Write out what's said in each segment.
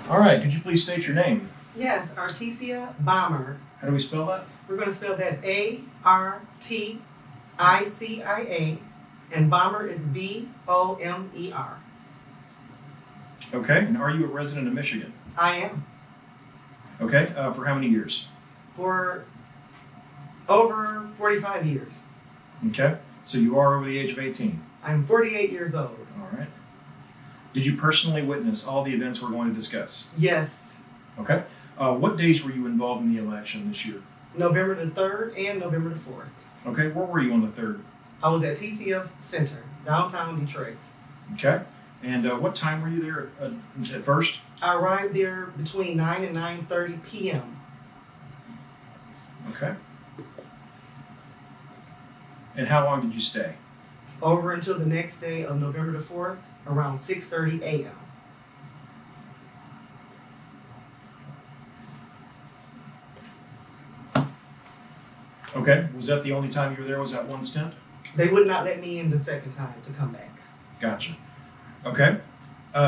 All right, could you please state your name? Yes, Articia Bomer. How do we spell that? We're going to spell that A-R-T-I-C-I-A, and Bomer is B-O-M-E-R. Okay, and are you a resident of Michigan? I am. Okay, for how many years? For over 45 years. Okay, so you are over the age of 18. I'm 48 years old. All right. Did you personally witness all the events we're going to discuss? Yes. Okay. What days were you involved in the election this year? November the 3rd and November the 4th. Okay, where were you on the 3rd? I was at TCF Center, downtown Detroit. Okay, and what time were you there at first? I arrived there between 9 and 9:30 p.m. Okay. And how long did you stay? Over until the next day of November the 4th, around 6:30 a.m. Okay, was that the only time you were there? Was that one stint? They would not let me in the second time to come back. Gotcha. Okay,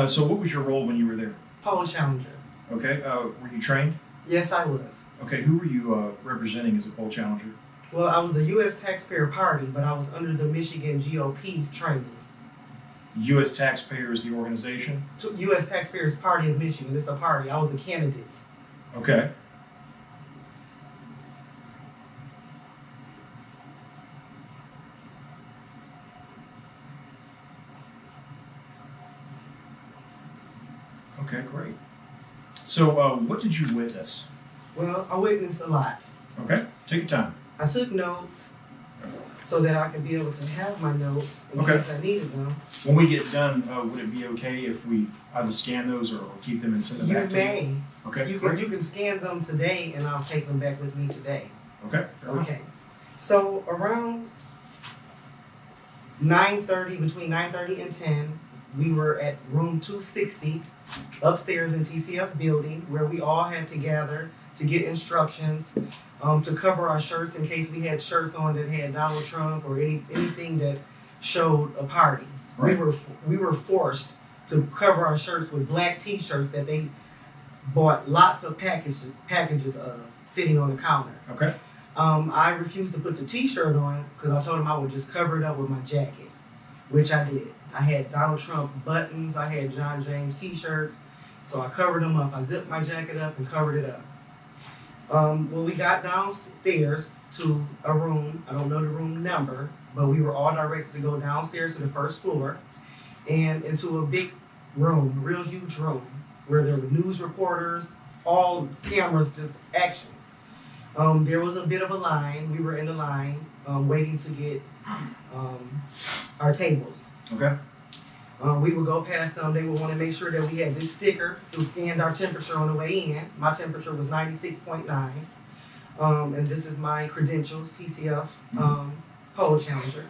so what was your role when you were there? Poll challenger. Okay, were you trained? Yes, I was. Okay, who were you representing as a poll challenger? Well, I was a U.S. Taxpayer Party, but I was under the Michigan GOP training. U.S. Taxpayers, the organization? U.S. Taxpayers Party of Michigan. It's a party. I was a candidate. Okay. Okay, great. So, what did you witness? Well, I witnessed a lot. Okay, take your time. I took notes so that I could be able to have my notes in Okay. case I needed them. When we get done, would it be okay if we either scan those or keep them and send them You back to you? may. Okay, You great. can scan them today, and I'll take them back with me today. Okay, fair enough. Okay. So around 9:30, between 9:30 and 10, we were at room 260 upstairs in TCF building, where we all had to gather to get instructions to cover our shirts in case we had shirts on that had Donald Trump or anything that showed a party. Right. We were forced to cover our shirts with black T-shirts that they bought lots of packages of sitting on the counter. Okay. I refused to put the T-shirt on because I told them I would just cover it up with my jacket, which I did. I had Donald Trump buttons, I had John James T-shirts, so I covered them up. I zipped my jacket up and covered it up. When we got downstairs to a room, I don't know the room number, but we were all directed to go downstairs to the first floor and into a big room, a real huge room, where there were news reporters, all cameras, just action. There was a bit of a line. We were in the line waiting to get our tables. Okay. We would go past them. They would want to make sure that we had this sticker to scan our temperature on the way in. My temperature was 96.9. And this is my credentials, TCF poll challenger.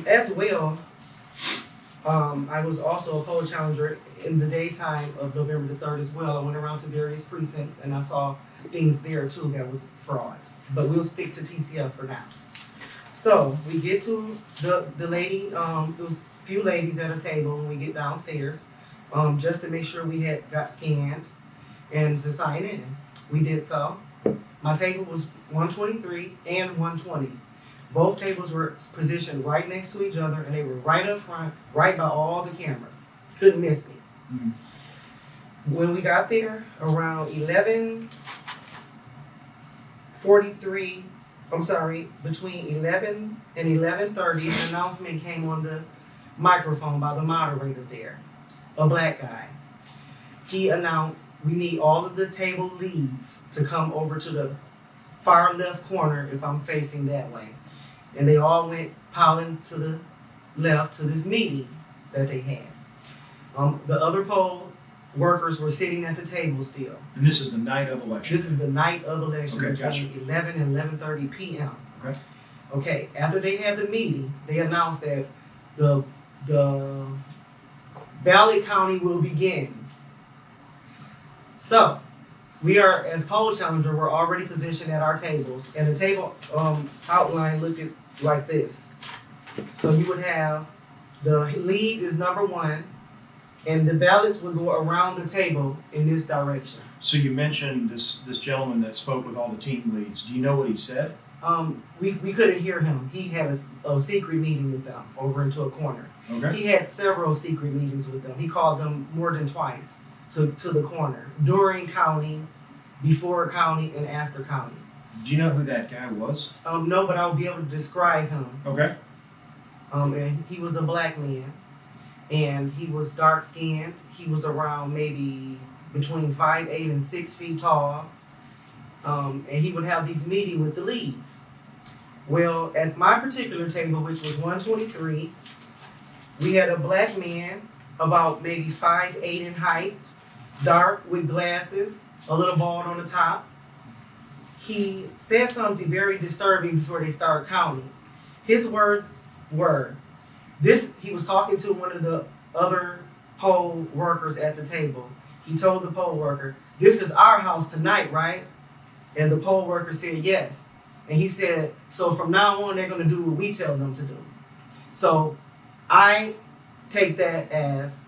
As well, I was also a poll challenger in the daytime of November the 3rd as well. I went around to various precincts and I saw things there too that was fraud. But we'll stick to TCF for now. So we get to the lady, there was a few ladies at a table when we get downstairs, just to make sure we had got scanned and to sign in. We did so. My table was 123 and 120. Both tables were positioned right next to each other and they were right up front, right by all the cameras. Couldn't miss me. Mm-hmm. When we got there around 11:43, between 11 and 11:30, an announcement came on the microphone by the moderator there, a black guy. He announced, we need all of the table leads to come over to the far left corner if I'm facing that way. And they all went piling to the left to this meeting that they had. The other poll workers were sitting at the table still. And this is the night of election? This is the night of election, Okay, between gotcha. 11 and 11:30 p.m. Okay. Okay, after they had the meeting, they announced that the ballot counting will begin. So, we are, as poll challenger, we're already positioned at our tables, and the table outline looked like this. So you would have, the lead is number 1, and the ballots would go around the table in this direction. So you mentioned this gentleman that spoke with all the team leads. Do you know what he said? We couldn't hear him. He had a secret meeting with them over into a corner. Okay. He had several secret meetings with them. He called them more than twice to the corner, during counting, before counting, and after counting. Do you know who that guy was? No, but I'll be able to describe him. Okay. And he was a black man, and he was dark skinned. He was around maybe between 5'8" and 6 feet tall. And he would have these meetings with the leads. Well, at my particular table, which was 123, we had a black man about maybe 5'8" in height, dark with glasses, a little bald on the top. He said something very disturbing before they started counting. His words were, he was talking to one of the other poll workers at the table. He told the poll worker, "This is our house tonight, right?" And the poll worker said yes. And he said, "So from now on, they're going to do what we tell them to do." So I take that as,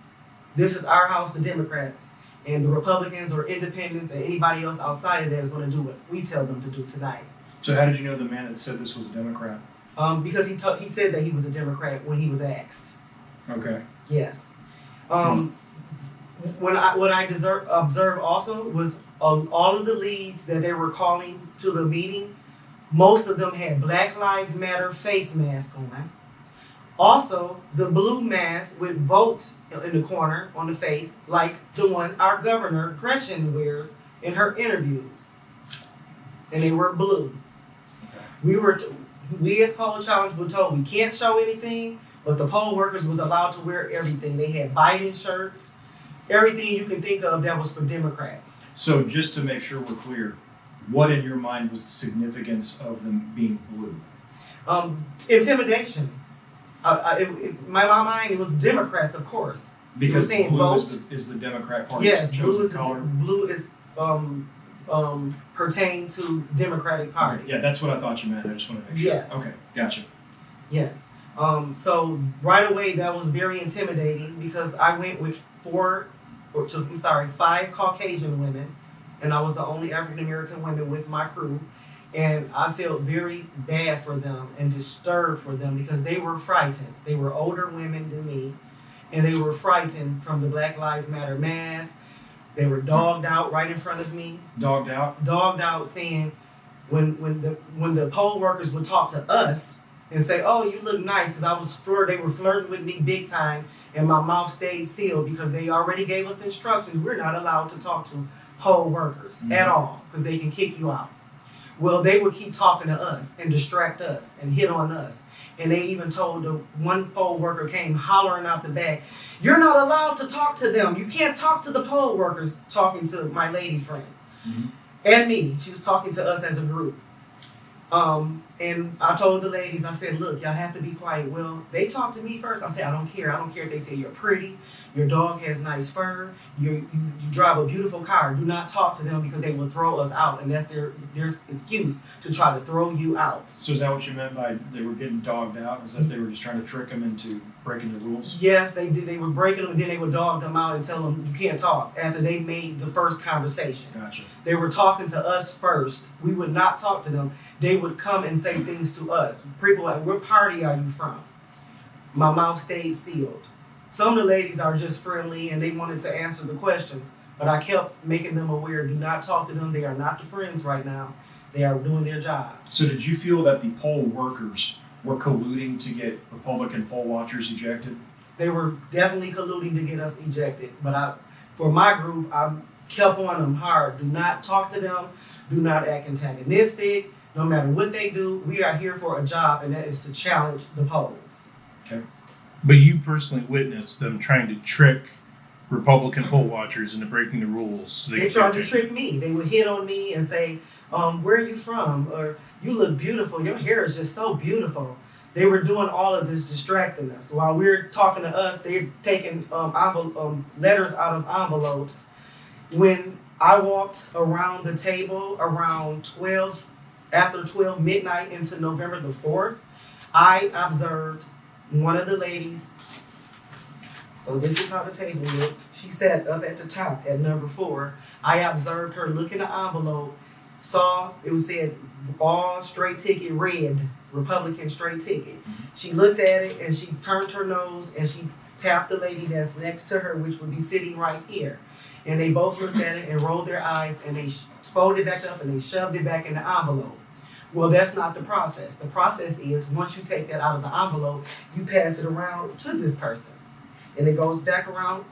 this is our house, the Democrats, and the Republicans or independents and anybody else outside of that is going to do what we tell them to do tonight. So how did you know the man that said this was a Democrat? Because he said that he was a Democrat when he was asked. Okay. Yes. What I observed also was all of the leads that they were calling to the meeting, most of them had Black Lives Matter face mask on. Also, the blue mask with vote in the corner on the face, like the one our governor, Gretchen, wears in her interviews. And they were blue. Okay. We as poll challenge were told we can't show anything, but the poll workers was allowed to wear everything. They had Biden shirts, everything you can think of that was for Democrats. So just to make sure we're clear, what in your mind was the significance of them being blue? Intimidation. In my mind, it was Democrats, of course. Because saying blue vote. is the Democrat Party's Yes, chosen color. blue is pertain to Democratic Party. Yeah, that's what I thought you meant. I just want to make sure. Yes. Okay, gotcha. Yes. So right away that was very intimidating because I went with 5 Caucasian women, and I was the only African American woman with my crew. And I felt very bad for them and disturbed for them because they were frightened. They were older women than me, and they were frightened from the Black Lives Matter mask. They were dogged out right in front of me. Dogged out? Dogged out, saying when the poll workers would talk to us and say, "Oh, you look nice," because they were flirting with me big time, and my mouth stayed sealed because they already gave us instructions. We're not allowed to talk to poll workers at all because they can kick you out. Well, they would keep talking to us and distract us and hit on us. And they even told the one poll worker came hollering out the back, "You're not allowed to talk to them. You can't talk to the poll workers," talking to my lady friend. Mm-hmm. And me. She was talking to us as a group. And I told the ladies, I said, "Look, y'all have to be quiet." Well, they talked to me first. I said, "I don't care. I don't care if they say you're pretty, your dog has nice fur, you drive a beautiful car. Do not talk to them because they will throw us out." And that's their excuse to try to throw you out. So is that what you meant by they were getting dogged out? Is that they were just trying to trick them into breaking the rules? Yes, they did. They were breaking them, and then they would dog them out and tell them you can't talk after they made the first conversation. Gotcha. They were talking to us first. We would not talk to them. They would come and say things to us. People like, "What party are you from?" My mouth stayed sealed. Some of the ladies are just friendly and they wanted to answer the questions, but I kept making them aware, do not talk to them. They are not the friends right now. They are doing their job. So did you feel that the poll workers were colluding to get Republican poll watchers ejected? They were definitely colluding to get us ejected, but for my group, I kept on them hard. Do not talk to them. Do not act antagonistic. No matter what they do, we are here for a job, and that is to challenge the polls. Okay. But you personally witnessed them trying to trick Republican poll watchers into breaking the rules. So they tried to trick me. They would hit on me and say, "Where are you from?" Or "You look beautiful. Your hair is just so beautiful." They were doing all of this distracting us. While we're talking to us, they're taking letters out of envelopes. When I walked around the table around after 12 midnight into November the 4th, I observed one of the ladies So this is how the table looked. She sat up at the top at number 4. I observed her look in the envelope, saw it was said all straight ticket red, Republican straight ticket. She looked at it and she turned her nose and she tapped the lady that's next to her, which would be sitting right here. And they both looked at it and rolled their eyes and they folded it back up and they shoved it back in the envelope. Well, that's not the process. The process is once you take that out of the envelope, you pass it around to this person. And it goes back around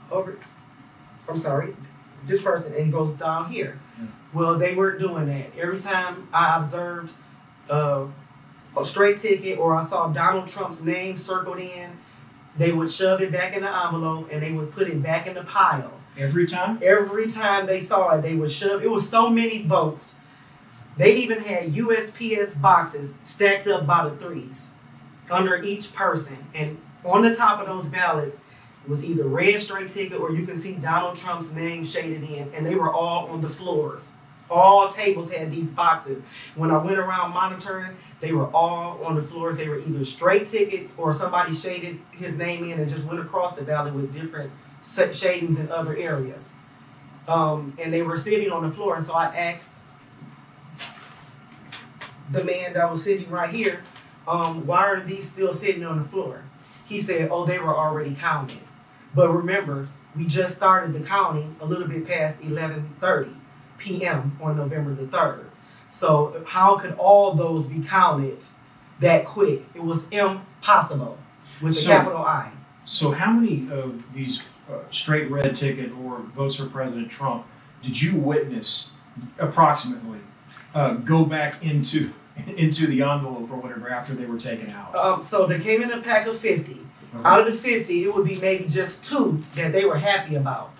this person and goes down here. Yeah. Well, they weren't doing that. Every time I observed a straight ticket or I saw Donald Trump's name circled in, they would shove it back in the envelope and they would put it back in the pile. Every time? Every time they saw it, they would shove. It was so many votes. They even had USPS boxes stacked up by the 3s under each person. And on the top of those ballots was either red straight ticket or you can see Donald Trump's name shaded in. And they were all on the floors. All tables had these boxes. When I went around monitoring, they were all on the floors. They were either straight tickets or somebody shaded his name in and just went across the ballot with different shadings in other areas. And they were sitting on the floor. And so I asked the man that was sitting right here, why are these still sitting on the floor? He said, oh, they were already counted. But remember, we just started the counting a little bit past 11:30 p.m. on November the 3rd. So how could all those be counted that quick? It was impossible with a capital I. So how many of these straight red ticket or votes for President Trump did you witness approximately go back into the envelope or whatever after they were taken out? So they came in a pack of 50. Okay. Out of the 50, it would be maybe just 2 that they were happy about.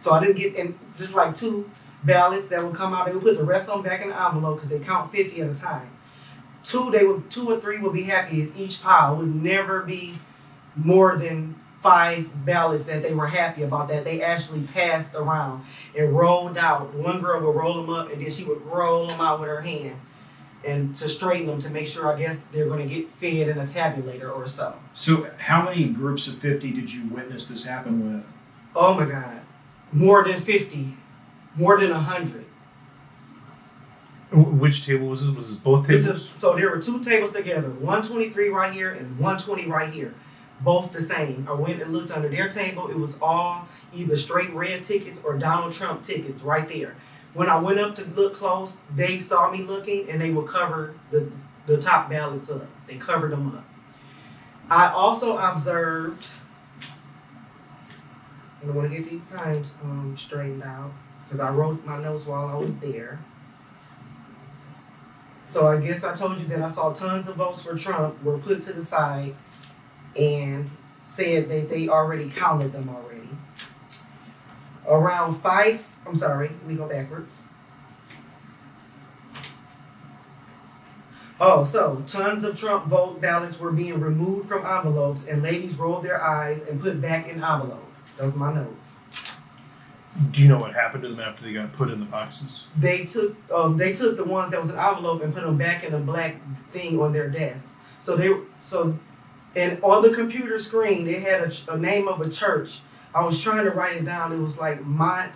So I didn't get just like 2 ballots that would come out. They would put the rest of them back in the envelope because they count 50 at a time. 2 or 3 would be happy in each pile. It would never be more than 5 ballots that they were happy about that they actually passed around and rolled out. One girl would roll them up and then she would roll them out with her hand and to straighten them to make sure, I guess, they're going to get fed in a tabulator or so. So how many groups of 50 did you witness this happen with? Oh my God. More than 50. More than 100. Which table was this? Was this both tables? So there were 2 tables together, 123 right here and 120 right here. Both the same. I went and looked under their table. It was all either straight red tickets or Donald Trump tickets right there. When I went up to look close, they saw me looking and they would cover the top ballots up. They covered them up. I also observed, and I want to get these times straightened out because I wrote my notes while I was there. So I guess I told you that I saw tons of votes for Trump were put to the side and said that they already counted them already. Around 5, let me go backwards. Oh, so tons of Trump vote ballots were being removed from envelopes and ladies rolled their eyes and put back in envelope. Those are my notes. Do you know what happened to them after they got put in the boxes? They took the ones that was in envelope and put them back in a black thing on their desk. And on the computer screen, it had a name of a church. I was trying to write it down. It was like Mont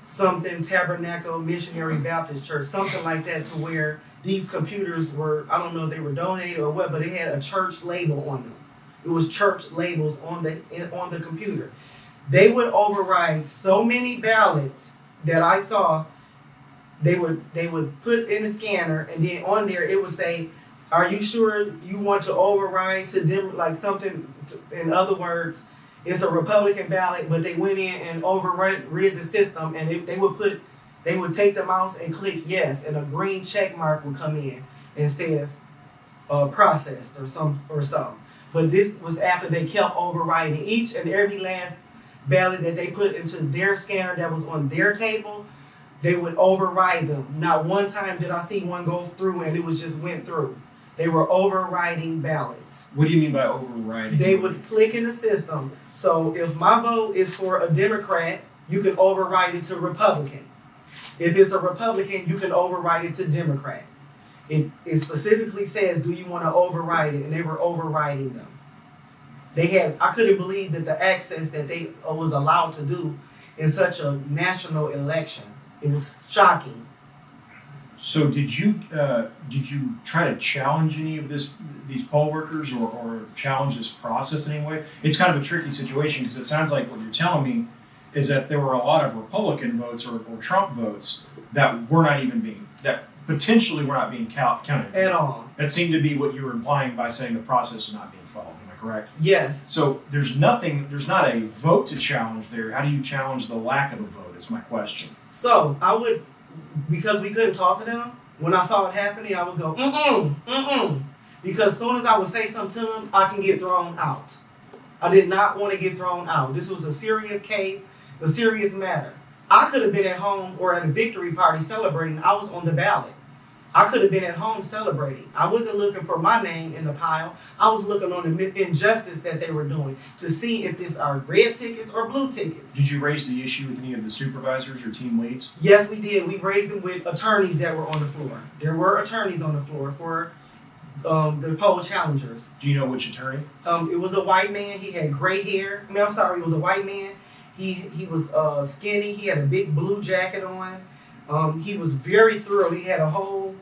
something Tabernacle Missionary Baptist Church, something like that, to where these computers were, I don't know if they were donated or what, but it had a church label on them. It was church labels on the computer. They would override so many ballots that I saw. They would put in the scanner, and then on there it would say, "Are you sure you want to override to them?" Like something. In other words, it's a Republican ballot, but they went in and overrid the system, and they would take the mouse and click yes, and a green check mark would come in and says processed or some. But this was after they kept overriding each and every last ballot that they put into their scanner that was on their table. They would override them. Not one time did I see one go through and it was just went through. They were overriding ballots. What do you mean by overriding? They would click in the system. So if my vote is for a Democrat, you can override it to Republican. If it's a Republican, you can override it to Democrat. It specifically says, do you want to override it? And they were overriding them. I couldn't believe that the access that they was allowed to do in such a national election. It was shocking. So did you try to challenge any of these poll workers or challenge this process in any way? It's kind of a tricky situation because it sounds like what you're telling me is that there were a lot of Republican votes or Trump votes that potentially were not being counted At all. That seemed to be what you were implying by saying the process was not being followed. Am I correct? Yes. So there's not a vote to challenge there. How do you challenge the lack of a vote is my question. So I would, because we couldn't talk to them, when I saw it happening, I would go, because as soon as I would say something to them, I can get thrown out. I did not want to get thrown out. This was a serious case, a serious matter. I could have been at home or at a victory party celebrating. I was on the ballot. I could have been at home celebrating. I wasn't looking for my name in the pile. I was looking on the injustice that they were doing to see if these are red tickets or blue tickets. Did you raise the issue with any of the supervisors or team leads? Yes, we did. We raised them with attorneys that were on the floor. There were attorneys on the floor for the poll challengers. Do you know which attorney? It was a white man. He had gray hair. It was a white man. He was skinny. He had a big blue jacket on. He was very thorough. He had a whole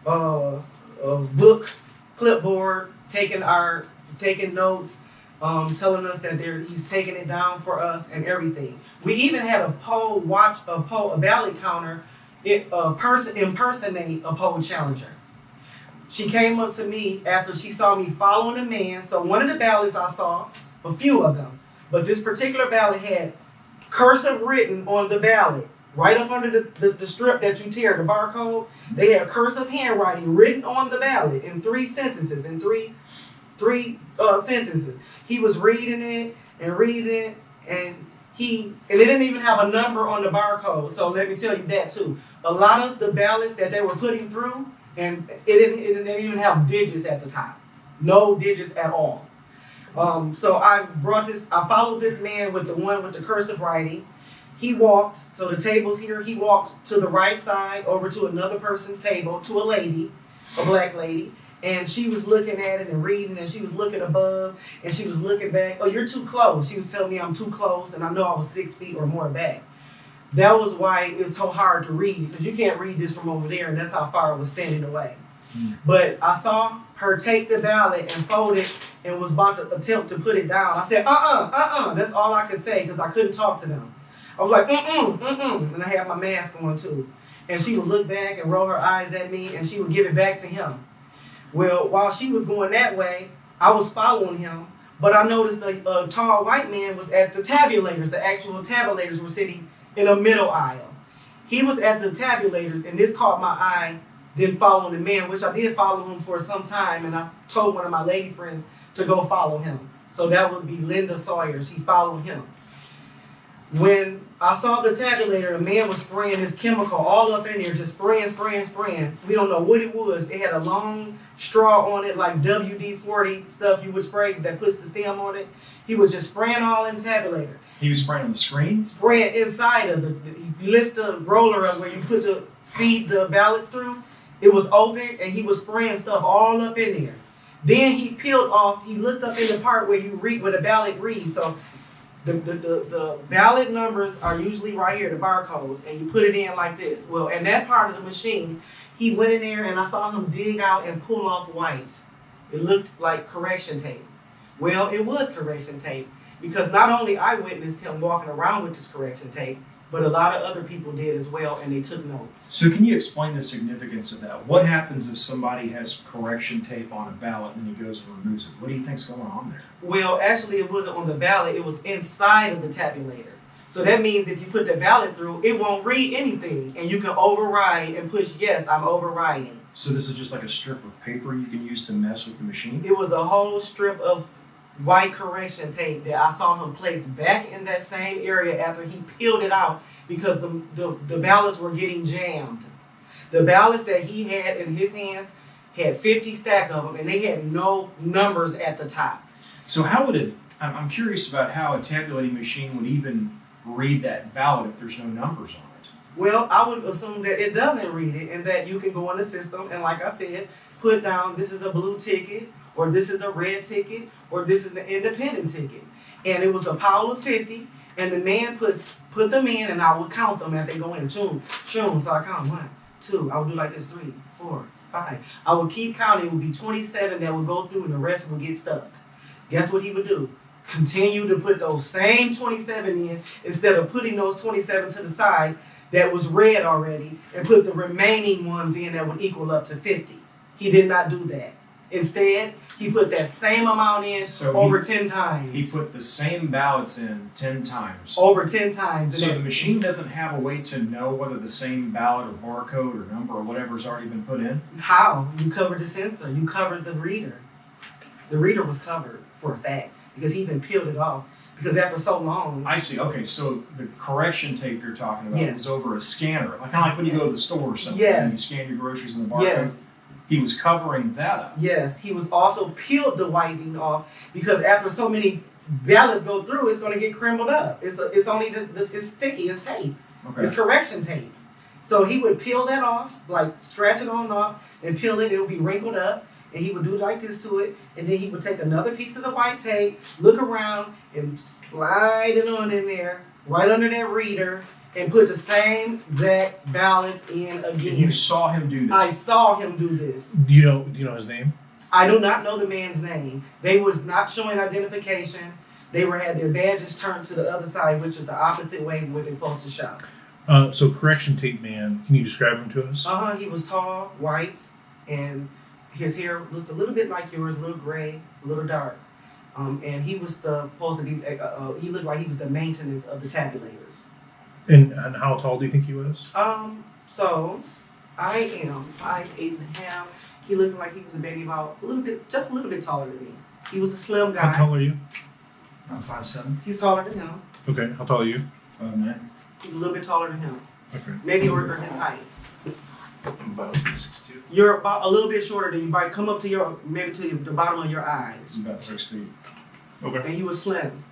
book, clipboard, taking notes, telling us that he's taking it down for us and everything. We even had a ballot counter, person impersonate a poll challenger. She came up to me after she saw me following a man. So one of the ballots I saw, a few of them, but this particular ballot had cursive written on the ballot. Right up under the strip that you tear, the barcode, they had cursive handwriting written on the ballot in three sentences, sentences. He was reading it, and it didn't even have a number on the barcode. So let me tell you that too. A lot of the ballots that they were putting through, and it didn't even have digits at the top. No digits at all. So I followed this man with the one with the cursive writing. He walked, so the table's here, he walked to the right side over to another person's table, to a lady, a black lady, and she was looking at it and reading, and she was looking above, and she was looking back. Oh, you're too close. She was telling me I'm too close, and I know I was 6 feet or more back. That was why it's so hard to read, because you can't read this from over there, and that's how far I was standing away. But I saw her take the ballot and fold it and was about to attempt to put it down. I said, that's all I could say, because I couldn't talk to them. I was like, and I had my mask on too. And she would look back and roll her eyes at me, and she would give it back to him. Well, while she was going that way, I was following him, but I noticed a tall white man was at the tabulators. The actual tabulators were sitting in a middle aisle. He was at the tabulator, and this caught my eye, then following the man, which I did follow him for some time, and I told one of my lady friends to go follow him. So that would be Linda Sawyer. She followed him. When I saw the tabulator, the man was spraying this chemical all up in there, just spraying. We don't know what it was. It had a long straw on it, like WD-40 stuff you would spray that puts the stem on it. He was just spraying all in the tabulator. He was spraying on the screen? Spraying inside of you lift the roller up where you feed the ballots through. It was open, and he was spraying stuff all up in there. Then he peeled off, he looked up in the part where you read, where the ballot reads. So the ballot numbers are usually right here, the barcodes, and you put it in like this. Well, in that part of the machine, he went in there, and I saw him dig out and pull off white. It looked like correction tape. Well, it was correction tape, because not only I witnessed him walking around with this correction tape, but a lot of other people did as well, and they took notes. So can you explain the significance of that? What happens if somebody has correction tape on a ballot and then he goes and removes it? What do you think's going on there? Well, actually, it wasn't on the ballot. It was inside of the tabulator. So that means if you put the ballot through, it won't read anything, and you can override and push yes, I'm overriding. So this is just like a strip of paper you can use to mess with the machine? It was a whole strip of white correction tape that I saw him place back in that same area after he peeled it out, because the ballots were getting jammed. The ballots that he had in his hands had 50 stack of them, and they had no numbers at the top. So how would I'm curious about how a tabulating machine would even read that ballot if there's no numbers on it. Well, I would assume that it doesn't read it, and that you can go in the system and, like I said, put down this is a blue ticket or this is a red ticket, or this is an independent ticket. And it was a pile of 50, and the man put them in, and I would count them as they go in. Shoom. So I count 1, 2. I would do like this: 3, 4, 5. I would keep counting. It would be 27 that would go through, and the rest would get stuck. Guess what he would do? Continue to put those same 27 in instead of putting those 27 to the side that was red already, and put the remaining ones in that would equal up to 50. He did not do that. Instead, he put that same amount in over 10 times. He put the same ballots in 10 times. Over 10 times. So the machine doesn't have a way to know whether the same ballot or barcode or number or whatever's already been put in? How? You covered the sensor. You covered the reader. The reader was covered for a fact because he even peeled it off. Because after so long. I see. Okay, so the correction tape you're talking about Yes. was over a scanner. Like, kind of like when you go to the store or something. Yes. And you scan your groceries in the barcode. Yes. He was covering that up. Yes. He was also peeled the whiting off because after so many ballots go through, it's going to get crumbled up. It's only it's sticky. It's tape. Okay. It's correction tape. So he would peel that off, like scratch it on and off, and peel it. It would be wrinkled up. And he would do like this to it, and then he would take another piece of the white tape, look around, and slide it on in there, right under that reader, and put the same exact balance in again. And you saw him do this? I saw him do this. Do you know his name? I do not know the man's name. They was not showing identification. They had their badges turned to the other side, which is the opposite way where they're supposed to show. So correction tape man, can you describe him to us? He was tall, white, and his hair looked a little bit like yours, a little gray, a little dark. And he was supposed to be, he looked like he was the maintenance of the tabulators. And how tall do you think he was? So I am 5'8.5". He looked like he was maybe about just a little bit taller than me. He was a slim guy. How tall are you? About 5'7". He's taller than him. Okay, how tall are you? 5'9". He's a little bit taller than him. Okay. Maybe or his height. About 6'2". You're about a little bit shorter than you. Might come up to the bottom of your eyes. He's about 6 feet. Okay. And he was slim.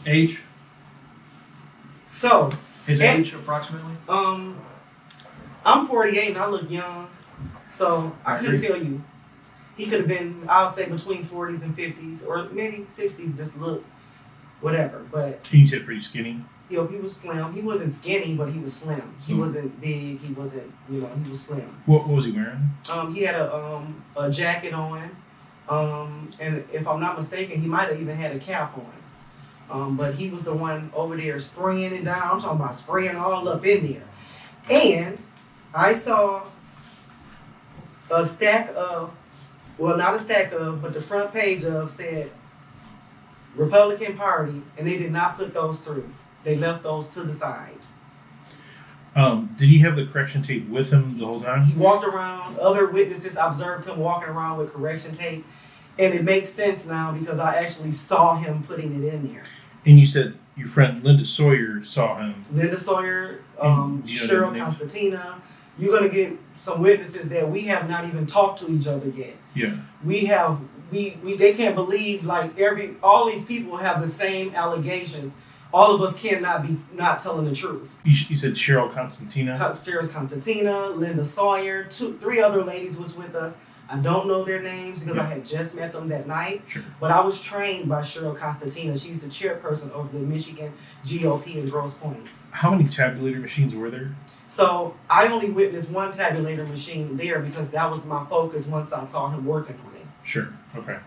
Age? So His age, approximately? I'm 48 and I look young, so I couldn't tell you. He could have been, I would say, between 40s and 50s, or maybe 60s. Just look, whatever. But You said pretty skinny. he was slim. He wasn't skinny, but he was slim. He wasn't big. He wasn't, he was slim. What was he wearing? He had a jacket on, and if I'm not mistaken, he might have even had a cap on. But he was the one over there spraying it down. I'm talking about spraying all up in there. And I saw a stack of, well, not a stack of, but the front page of said Republican Party, and they did not put those through. They left those to the side. Did he have the correction tape with him the whole time? He walked around. Other witnesses observed him walking around with correction tape. And it makes sense now because I actually saw him putting it in there. And you said your friend Linda Sawyer saw him. Linda Sawyer, And do you know their Cheryl names? Constantina. You're going to get some witnesses that we have not even talked to each other yet. Yeah. They can't believe like all these people have the same allegations. All of us cannot be not telling the truth. You said Cheryl Constantina. Cheryl Constantina, Linda Sawyer, 3 other ladies was with us. I don't know their names because I had just met them that night. Sure. But I was trained by Cheryl Constantina. She's the chairperson of the Michigan GOP in Grosse Points. How many tabulator machines were there? So I only witnessed one tabulator machine there because that was my focus once I saw him working on it. Sure. Okay.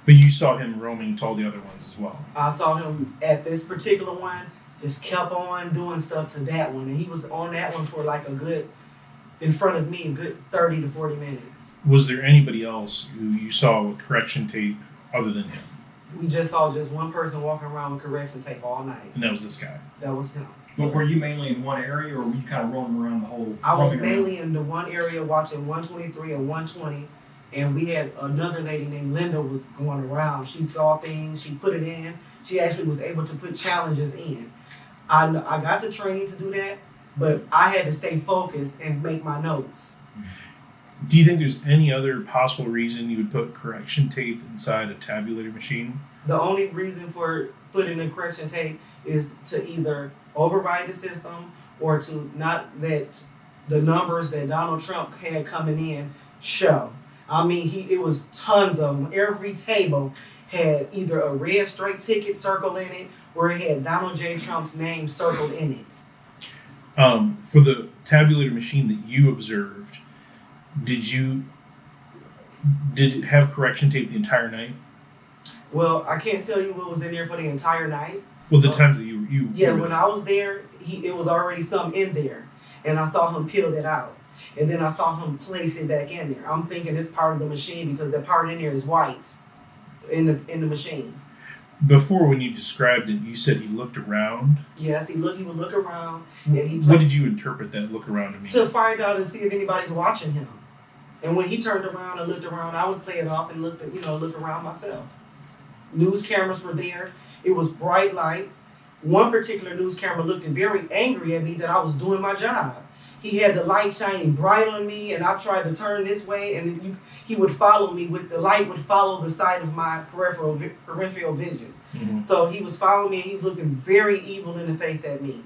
But you saw him roaming to all the other ones as well. I saw him at this particular one, just kept on doing stuff to that one. And he was on that one for like in front of me, a good 30 to 40 minutes. Was there anybody else who you saw with correction tape other than him? We just saw just one person walking around with correction tape all night. And that was this guy. That was him. But were you mainly in one area, or were you kind of roaming around the whole? I was roaming around? mainly in the one area watching 123 and 120, and we had another lady named Linda was going around. She saw things, she put it in. She actually was able to put challenges in. I got the training to do that, but I had to stay focused and make my notes. Do you think there's any other possible reason you would put correction tape inside a tabulator machine? The only reason for putting the correction tape is to either override the system or to not let the numbers that Donald Trump had coming in show. I mean, it was tons of them. Every table had either a red straight ticket circled in it or it had Donald J. Trump's name circled in it. For the tabulator machine that you observed, did it have correction tape the entire night? Well, I can't tell you what was in there for the entire night. Well, the times that you Yeah, when I was there, it was already some in there, and I saw him peel it out, and then I saw him place it back in there. I'm thinking it's part of the machine because the part in there is white in the machine. Before, when you described it, you said he looked around. Yes, he would look around, and he What did you interpret that look around to mean? to find out and see if anybody's watching him. And when he turned around and looked around, I would play it off and look around myself. News cameras were there. It was bright lights. One particular news camera looked very angry at me that I was doing my job. He had the light shining bright on me, and I tried to turn this way, and he would follow me with the light would follow the side of my peripheral vision. Mm-hmm. So he was following me, and he was looking very evil in the face at me.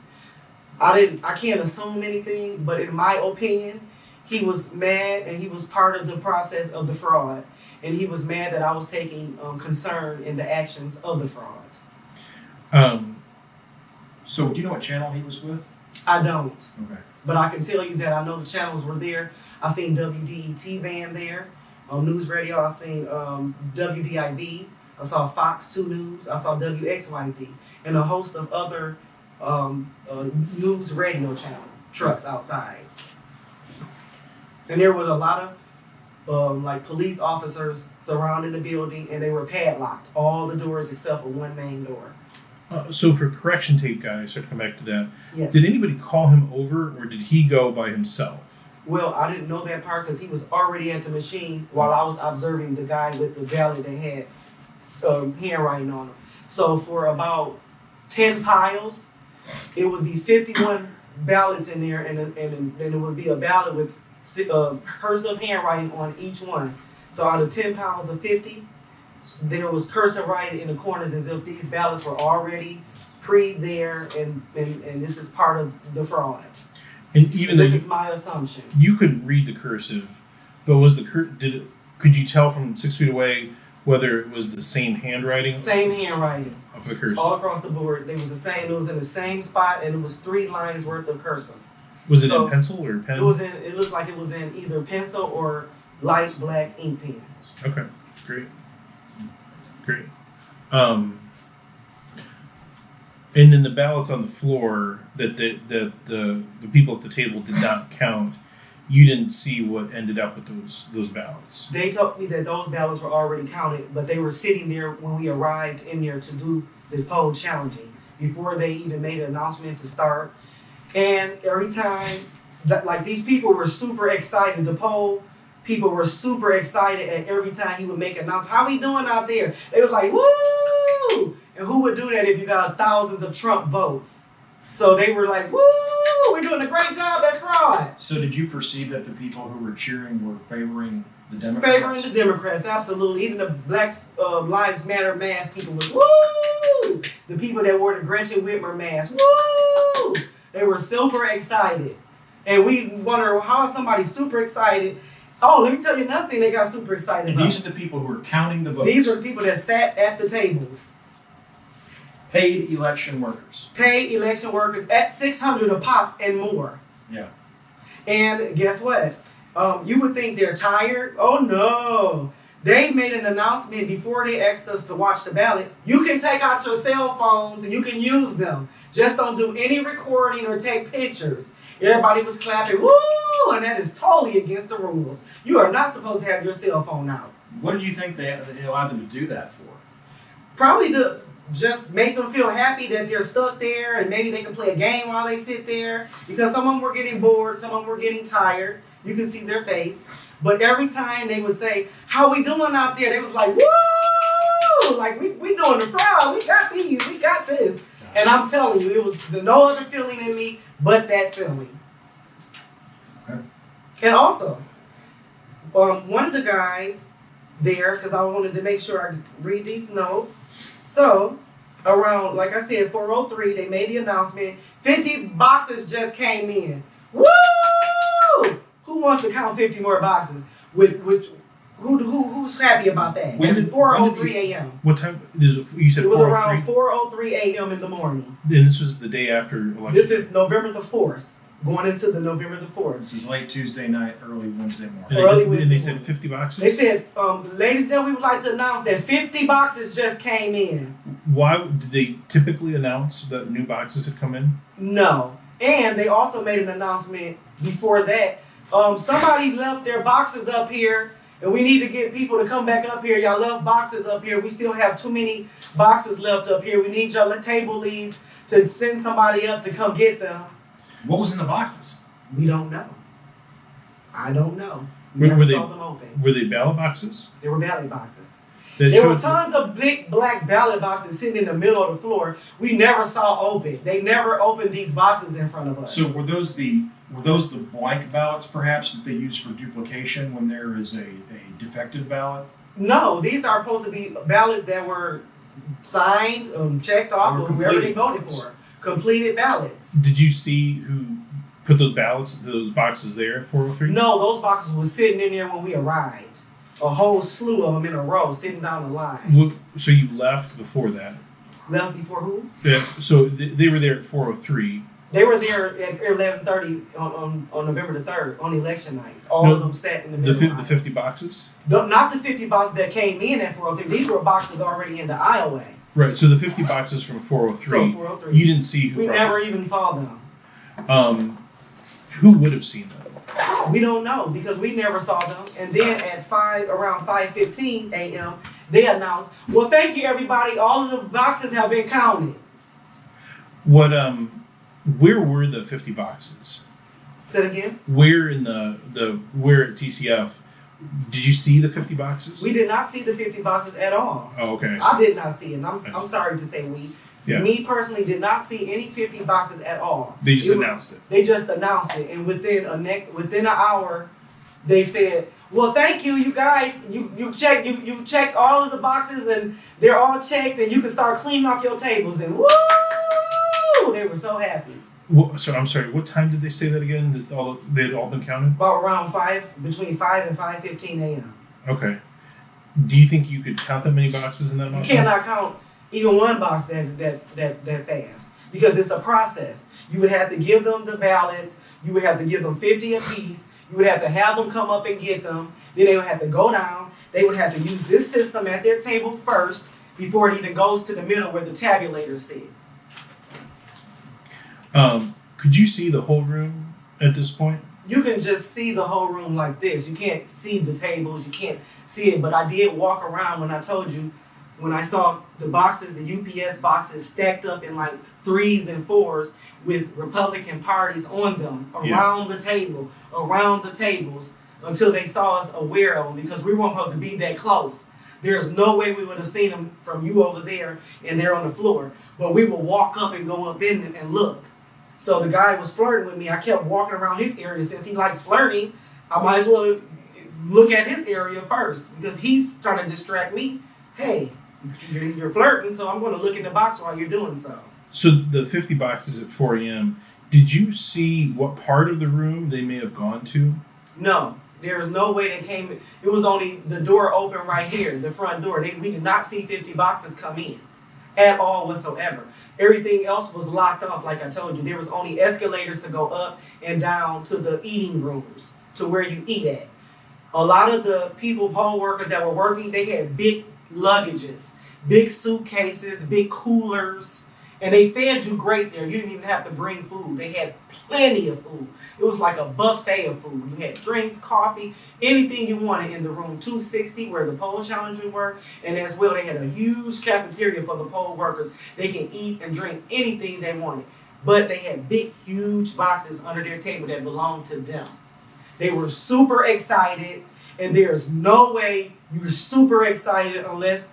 I can't assume anything, but in my opinion, he was mad, and he was part of the process of the fraud, and he was mad that I was taking concern in the actions of the fraud. So, do you know what channel he was with? I don't. Okay. But I can tell you that I know the channels were there. I seen WDET van there. On news radio, I seen WDIV. I saw Fox 2 News. I saw WXYZ. And a host of other news radio channel trucks outside. And there was a lot of like police officers surrounding the building, and they were padlocked. All the doors except for one main door. So for correction tape guys, to come back to that, Yes. did anybody call him over, or did he go by himself? Well, I didn't know that part because he was already at the machine while I was observing the guy with the ballot that had handwriting on him. So for about 10 piles, it would be 51 ballots in there, and then it would be a ballot with cursive handwriting on each one. So out of 10 piles of 50, there was cursive writing in the corners as if these ballots were already there, and this is part of the fraud. And even This though is my assumption. you couldn't read the cursive, but was could you tell from 6 feet away whether it was the same handwriting? Same handwriting. Of the cursive. All across the board. It was the same. It was in the same spot, and it was 3 lines worth of cursive. Was it So, in pencil or pen? It looked like it was in either pencil or light black ink pen. Okay, great. And then the ballots on the floor that the people at the table did not count, you didn't see what ended up with those ballots. They told me that those ballots were already counted, but they were sitting there when we arrived in there to do the poll challenging before they even made an announcement to start. And every time, like these people were super excited to poll. People were super excited, and every time he would make an announcement, how we doing out there? They was like, woo! And who would do that if you got thousands of Trump votes? So they were like, woo! We're doing a great job at fraud. So, did you perceive that the people who were cheering were favoring the Democrats? Favoring the Democrats, absolutely. Even the Black Lives Matter mask people was, woo! The people that wore the Gretchen Whitmer mask, woo! They were super excited. And we wonder, how is somebody super excited? Oh, let me tell you another thing they got super excited And about. these are the people who are counting the votes. These are the people that sat at the tables. Paid election workers. Paid election workers at $600 a pop and more. Yeah. And guess what? You would think they're tired. Oh no. They made an announcement before they asked us to watch the ballot. You can take out your cell phones and you can use them. Just don't do any recording or take pictures. Everybody was clapping, woo! And that is totally against the rules. You are not supposed to have your cell phone out. What did you think they allowed them to do that for? Probably to just make them feel happy that they're stuck there, and maybe they can play a game while they sit there, because some of them were getting bored, some of them were getting tired. You can see their face. But every time they would say, how we doing out there? They was like, woo! Like, we doing the fraud. We got these. We got this. And I'm telling you, it was no other feeling in me but that feeling. Okay. And also, one of the guys there, because I wanted to make sure I read these notes. So, around, like I said, 4:03, they made the announcement. 50 boxes just came in. Woo! Who wants to count 50 more boxes? With Who's happy about that? When At did- 4:03 a.m. What time? You said It was 4:03? around 4:03 a.m. in the morning. And this was the day after election. This is November the 4th, going into the November the 4th. This is late Tuesday night, early Wednesday morning. And they, early said, and they Wednesday said 50 boxes? They said, ladies and gentlemen, we would like to announce that 50 boxes just came in. Why did they typically announce that new boxes had come in? No. And they also made an announcement before that. Somebody left their boxes up here, and we need to get people to come back up here. Y'all left boxes up here. We still have too many boxes left up here. We need y'all table leads to send somebody up to come get them. What was in the boxes? We don't know. I don't know. We Were never they- saw them open. Were they ballot boxes? They were ballot boxes. That There were showed- tons of big black ballot boxes sitting in the middle of the floor. We never saw open. They never opened these boxes in front of us. So were those the blank ballots perhaps that they use for duplication when there is a defective ballot? No, these are supposed to be ballots that were signed, checked off, Or or whoever they completed voted ballots. for. Completed ballots. Did you see who put those boxes there at 403? No, those boxes were sitting in there when we arrived. A whole slew of them in a row, sitting down the line. So you left before that? Left before who? Yeah. So they were there at 403. They were there at 11:30 on November the 3rd, on election night. All No, of them sat in the The, middle. the 50 boxes? Not the 50 boxes that came in at 403. These were boxes already in the aisleway. Right. So the 50 boxes from 403. So 403. You didn't see who We brought never even saw them. them. Who would have seen them? We don't know because we never saw them. And then at around 5:15 a.m., they announced, "Well, thank you, everybody. All of the boxes have been counted." Where were the 50 boxes? Say it again. Where in where at TCF did you see the 50 boxes? We did not see the 50 boxes at all. Oh, okay. I did not see it. And I'm sorry to say we. Yeah. Me personally did not see any 50 boxes at all. They just announced it. They just announced it, and within an hour, they said, "Well, thank you, you guys. You checked all of the boxes, and they're all checked, and you can start cleaning off your tables." And woo! They were so happy. So I'm sorry. What time did they say that again? That they had all been counted? About around between 5 and 5:15 a.m. Okay. Do you think you could count that many boxes in that You amount of time? cannot count even one box that fast because it's a process. You would have to give them the ballots. You would have to give them 50 apiece. You would have to have them come up and get them. Then they would have to go down. They would have to use this system at their table first before it even goes to the middle where the tabulators sit. Could you see the whole room at this point? You can just see the whole room like this. You can't see the tables. You can't see it. But I did walk around when I told you, when I saw the boxes, the UPS boxes stacked up in like 3s and 4s with Republican parties on them around the table, around the tables until they saw us aware of them because we weren't supposed to be that close. There's no way we would have seen them from you over there and they're on the floor. But we would walk up and go up in and look. So the guy was flirting with me. I kept walking around his area. Since he likes flirting, I might as well look at his area first because he's trying to distract me. Hey, you're flirting, so I'm going to look in the box while you're doing so. So the 50 boxes at 4 a.m., did you see what part of the room they may have gone to? No, there's no way they came. It was only the door open right here, the front door. We did not see 50 boxes come in at all whatsoever. Everything else was locked off, like I told you. There was only escalators to go up and down to the eating rooms, to where you eat at. A lot of the poll workers that were working, they had big luggages, big suitcases, big coolers, and they fed you great there. You didn't even have to bring food. They had plenty of food. It was like a buffet of food. You had drinks, coffee, anything you wanted in the room 260 where the poll challengers were, and as well they had a huge cafeteria for the poll workers. They can eat and drink anything they wanted, but they had big, huge boxes under their table that belonged to them. They were super excited, and there's no way you're super excited unless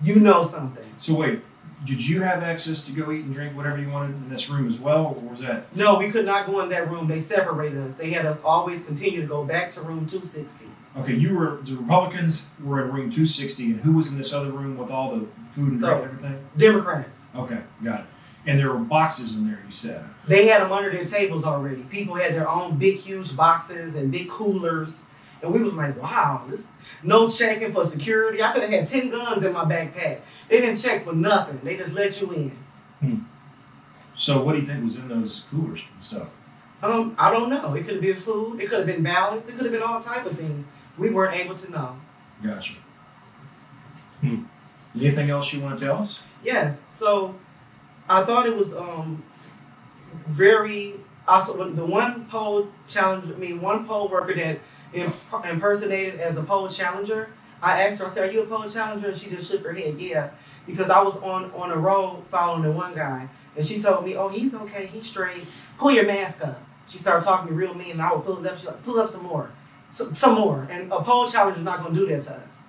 you know something. So wait, did you have access to go eat and drink whatever you wanted in this room as well, or was that? No, we could not go in that room. They separated us. They had us always continue to go back to room 260. Okay, the Republicans were in room 260, and who was in this other room with all the food and drink and everything? Democrats. Okay, got it. And there were boxes in there, you said. They had them under their tables already. People had their own big, huge boxes and big coolers, And we was like, wow, this no checking for security. I could have had 10 guns in my backpack. They didn't check for nothing. They just let you in. So what do you think was in those coolers and stuff? I don't know. It could have been food. It could have been ballots. It could have been all type of things. We weren't able to know. Gotcha. Anything else you want to tell us? Yes. So I thought it was very. Also, the one poll worker that impersonated as a poll challenger. I asked her. I said, "Are you a poll challenger?" And she just shook her head. Yeah, because I was on a road following the one guy, and she told me, "Oh, he's okay. He's straight. Pull your mask up." She started talking to me real mean, and I would pull it up. She's like, "Pull up some more, some more." And a poll challenger is not going to do that to us.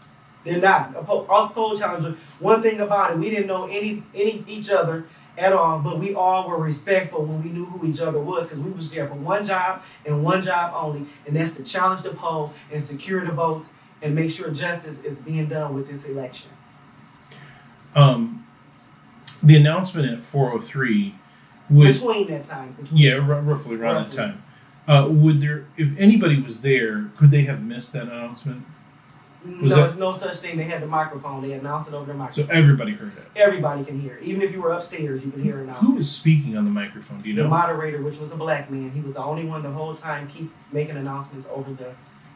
They're not. Us poll challenger, one thing about it, we didn't know any each other at all, but we all were respectful when we knew who each other was, because we was there for one job and one job only, and that's to challenge the poll and secure the votes and make sure justice is being done with this election. The announcement at 4:03 would, Between that time. roughly around that time. Would there, if anybody was there, could they have missed that announcement? No, there's no such thing. They had the microphone. They announced it over the So microphone. everybody heard it. Everybody can hear it. Even if you were upstairs, you can hear it announced. Who was speaking on the microphone? Do you The know? moderator, which was a black man, he was the only one the whole time keep making announcements over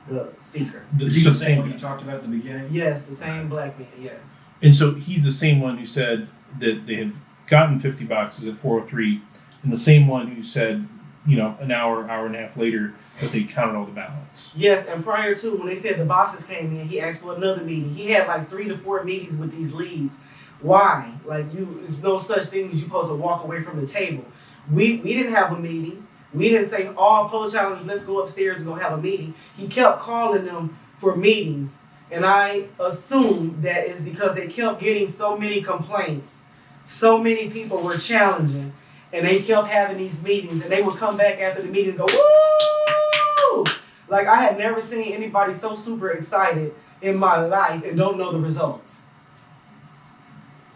the speaker. Is he the same one you talked about at the beginning? Yes, the same black man, yes. And so he's the same one who said that they had gotten 50 boxes at 4:03, and the same one who said, an hour and a half later that they counted all the ballots. Yes, and prior to, when they said the bosses came in, he asked for another meeting. He had like 3 to 4 meetings with these leads. Why? There's no such thing as you supposed to walk away from the table. We didn't have a meeting. We didn't say, all poll challengers, let's go upstairs and go have a meeting. He kept calling them for meetings. And I assumed that is because they kept getting so many complaints. So many people were challenging. And they kept having these meetings. And they would come back after the meeting and go, woo! Like, I had never seen anybody so super excited in my life and don't know the results.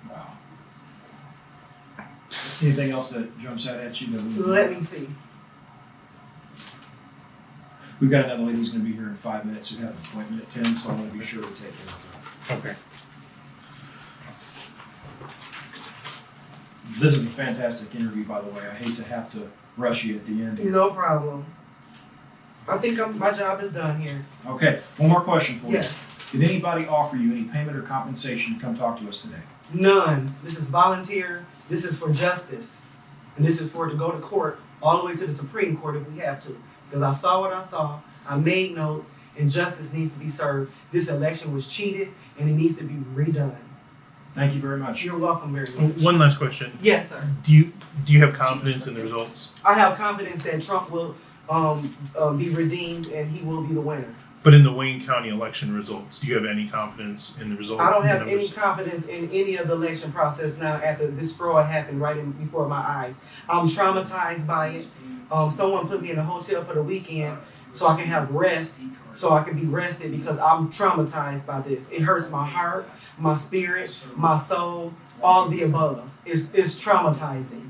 Wow. Anything else that jumps out at you? Let me see. We've got another lady who's going to be here in 5 minutes who has an appointment at 10, so I want to be sure to take care of that. Okay. This is a fantastic interview, by the way. I hate to have to rush you at the end. No problem. I think my job is done here. Okay, one more question for Yes. you. Did anybody offer you any payment or compensation to come talk to us today? None. This is volunteer. This is for justice. And this is to go to court, all the way to the Supreme Court if we have to. Because I saw what I saw, I made notes, and justice needs to be served. This election was cheated, and it needs to be redone. Thank you very much. You're welcome very much. One last question. Yes, sir. Do you have confidence in the results? I have confidence that Trump will be redeemed, and he will be the winner. But in the Wayne County election results, do you have any confidence in the results? I don't have any confidence in any of the election process now after this fraud happened before my eyes. I'm traumatized by it. Someone put me in a hotel for the weekend so I can have rest, so I can be rested because I'm traumatized by this. It hurts my heart, my spirit, my soul, all the above. It's traumatizing.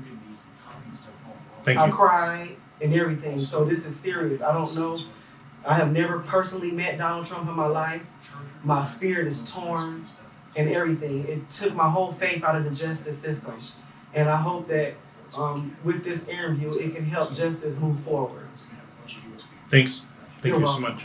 Thank I you. cried and everything, so this is serious. I don't know. I have never personally met Donald Trump in my life. My spirit is torn and everything. It took my whole faith out of the justice system. And I hope that with this interview, it can help justice move forward. Thanks. Thank You're you so welcome. much.